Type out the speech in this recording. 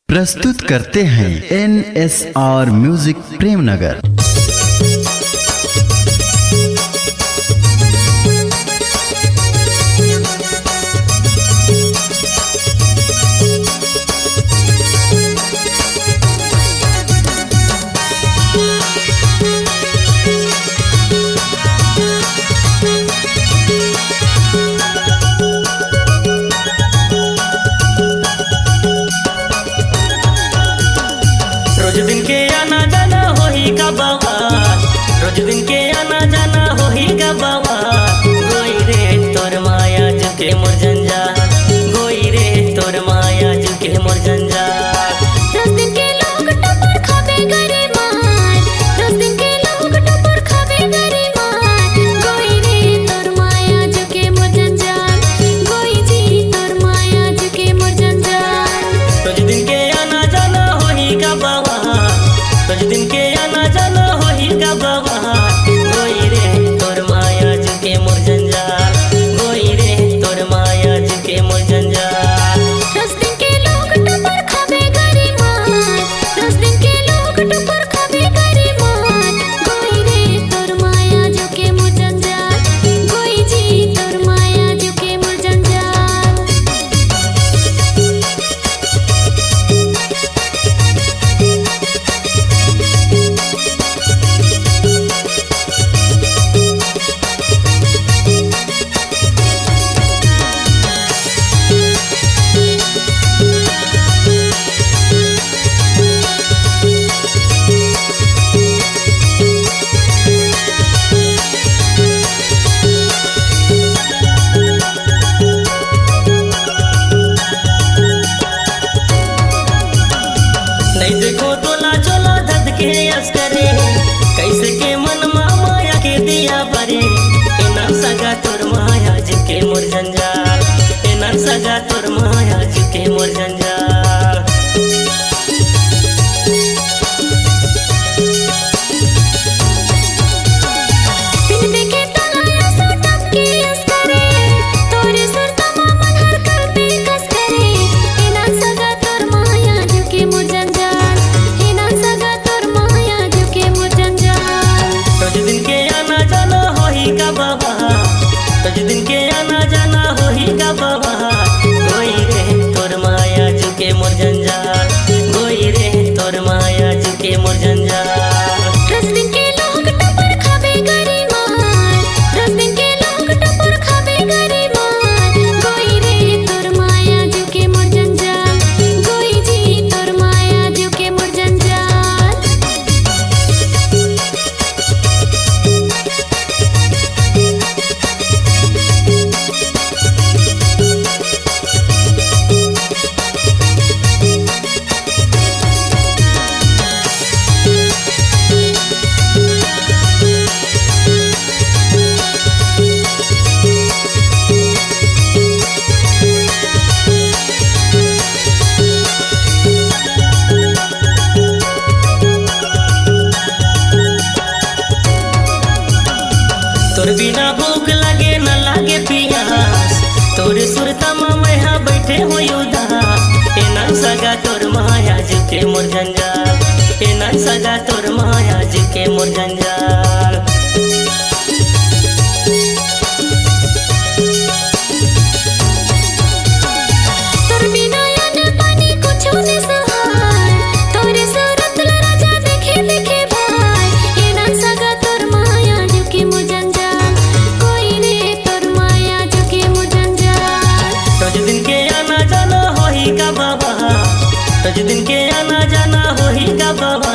प्रस्तुत करते हैं NSR म्यूजिक प्रेमनगर। रोज दिन के आना जाना हो ही का बवाल, रोज दिन के आना जाना हो ही का बवाल। गोई रे तोर माया जुके मोर जंजाल, गोई रे तोर माया जुके मोर जंजाल। रोज दिन के लोग टपर खाबे गरे मार, रोज दिन के लोग टपर खाबे गरे मार। गोई रे तोर माया जुके मोर जंजाल, गोई जी तोर माया जुके मोर जंजाल। रोज दिन के आना जाना हो ही का बवाल, रोज दिन के आना जाना हो ही का बवाल। गोई रे तोर माया जुके मोर जंजाल, गोई रे तोर माया जुके मोर जंजाल। रोज दिन के लोग टपर खाबे गरे मार, रोज दिन के लोग टपर खाबे गरे मार। गोई रे तोर माया जुके मोर जंजाल, गोई जी तोर माया जुके मोर जंजाल। नहीं देखो तो ना चलो धद के यस करे, कैसे के मन माया के दिया परे। एना सगा तोर माया जुके मोर जंजाल, एना सगा तोर माया जुके मोर जंजाल। बिन देखे तलाया सो टपके यस करे, तोरे सुर तमा मन हर करते कस करे। एना सगा तोर माया जुके मोर जंजाल, एना सगा तोर माया जुके मोर जंजाल। रोज दिन के आना जाना हो ही का बवाल, रोज दिन के आना जाना हो ही का बवाल। गोई रे तोर माया जुके मोर जंजाल, गोई रे तोर माया जुके मोर जंजाल। रोज दिन के लोग टपर खाबे गरे मार, रोज दिन के लोग टपर खाबे गरे मार। गोई रे तोर माया जुके मोर जंजाल, गोई जी तोर माया जुके मोर जंजाल। तोर बिना भूख लगे न लागे पियास, तोर सुर तमा में हा बैठे हो उदास। एना सगा तोर माया जुके मोर जंजाल, एना सगा तोर माया जुके मोर जंजाल। तोर बिना अन्न पानी कुछो न सहाय, तोरे सूरत ला राजा देखे देखे भाई। एना सगा तोर माया जुके मोर जंजाल, कोई रे तोर माया जुके मोर जंजाल। रोज दिन के आना जाना हो ही का बवाल, रोज दिन के आना जाना हो ही का बवाल।